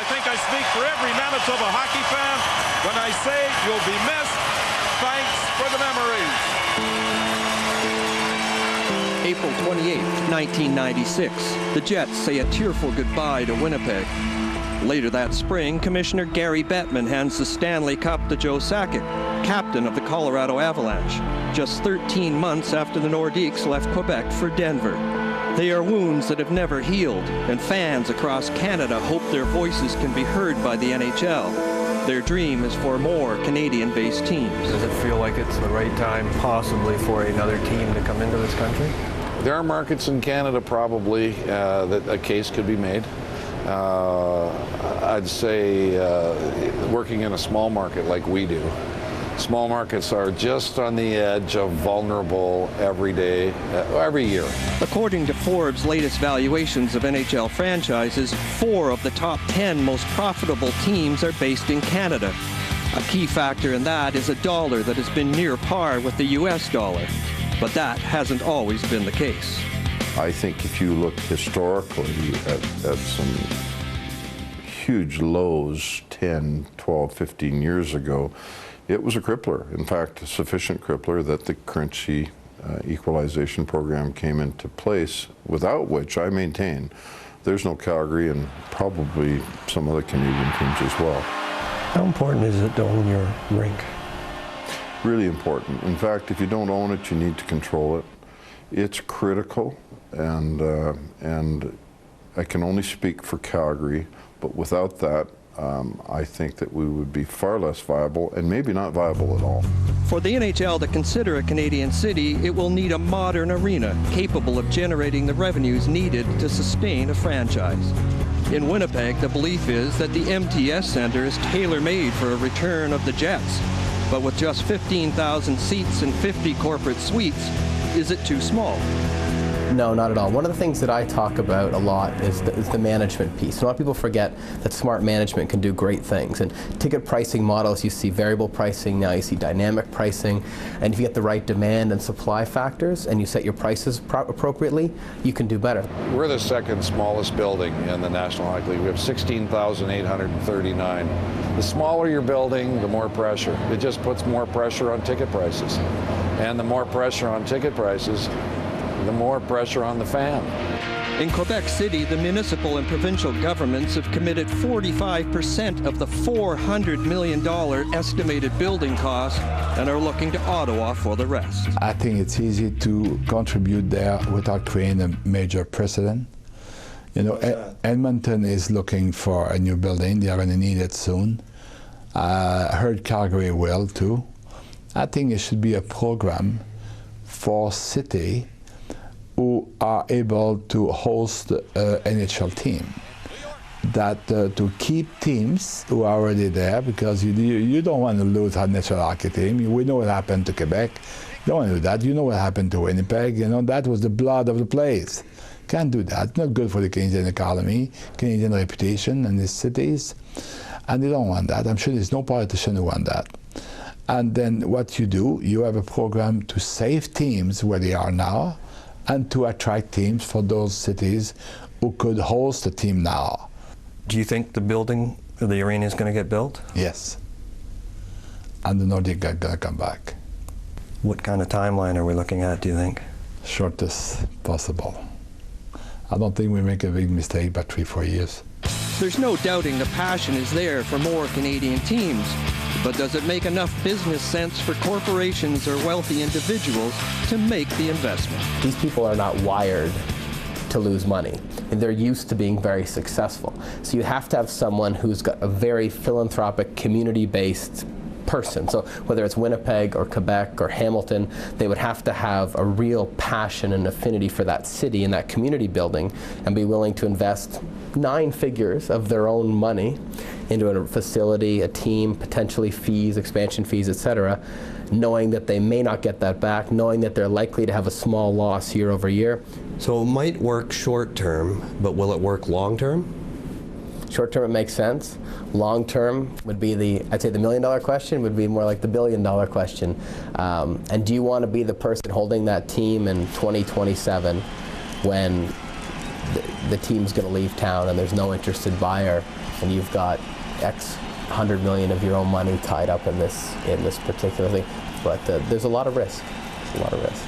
I think I speak for every Manitoba hockey fan when I say you'll be missed. Thanks for the memories. April 28, 1996, the Jets say a tearful goodbye to Winnipeg. Later that spring, Commissioner Gary Bettman hands the Stanley Cup to Joe Sakic, captain of the Colorado Avalanche, just 13 months after the Nordiques left Quebec for Denver. They are wounds that have never healed, and fans across Canada hope their voices can be heard by the NHL. Their dream is for more Canadian-based teams. Does it feel like it's the right time possibly for another team to come into this country? There are markets in Canada probably that a case could be made. I'd say working in a small market like we do, small markets are just on the edge of vulnerable every day, every year. According to Forbes' latest valuations of NHL franchises, 4 of the top 10 most profitable teams are based in Canada. A key factor in that is a dollar that has been near par with the US dollar. But that hasn't always been the case. I think if you look historically at some huge lows 10, 12, 15 years ago, it was a crippler. In fact, a sufficient crippler that the currency equalization program came into place, without which I maintain there's no Calgary and probably some other Canadian teams as well. How important is it to own your rink? Really important. In fact, if you don't own it, you need to control it. It's critical, and I can only speak for Calgary, but without that, I think that we would be far less viable, and maybe not viable at all. For the NHL to consider a Canadian city, it will need a modern arena capable of generating the revenues needed to sustain a franchise. In Winnipeg, the belief is that the MTS Centre is tailor-made for a return of the Jets. But with just 15,000 seats and 50 corporate suites, is it too small? No, not at all. One of the things that I talk about a lot is the management piece. A lot of people forget that smart management can do great things. And ticket pricing models, you see variable pricing, now you see dynamic pricing. And if you get the right demand and supply factors and you set your prices appropriately, you can do better. We're the second smallest building in the National Hockey League. We have 16,839. The smaller your building, the more pressure. It just puts more pressure on ticket prices. And the more pressure on ticket prices, the more pressure on the fan. In Quebec City, the municipal and provincial governments have committed 45% of the $400 million estimated building cost and are looking to Ottawa for the rest. I think it's easy to contribute there without creating a major precedent. You know, Edmonton is looking for a new building. They are going to need it soon. I heard Calgary will too. I think it should be a program for city who are able to host an NHL team. That to keep teams who are already there, because you don't want to lose a national hockey team. We know what happened to Quebec. You don't want to do that. You know what happened to Winnipeg. You know, that was the blood of the place. Can't do that. It's not good for the Canadian economy, Canadian reputation and the cities. And they don't want that. I'm sure there's no politician who want that. And then what you do, you have a program to save teams where they are now, and to attract teams for those cities who could host a team now. Do you think the building, the arena is going to get built? Yes. And the Nordic are going to come back. What kind of timeline are we looking at, do you think? Shortest possible. I don't think we make a big mistake by 3-4 years. There's no doubting the passion is there for more Canadian teams. But does it make enough business sense for corporations or wealthy individuals to make the investment? These people are not wired to lose money, and they're used to being very successful. So you have to have someone who's got a very philanthropic, community-based person. So whether it's Winnipeg or Quebec or Hamilton, they would have to have a real passion and affinity for that city and that community building and be willing to invest 9 figures of their own money into a facility, a team, potentially fees, expansion fees, etc., knowing that they may not get that back, knowing that they're likely to have a small loss year over year. So it might work short term, but will it work long term? Short term, it makes sense. Long term would be I'd say the $1 million question would be more like the $1 billion question. And do you want to be the person holding that team in 2027 when the team's going to leave town and there's no interested buyer, and you've got X $100 million of your own money tied up in this particular thing. But there's a lot of risk. There's a lot of risk.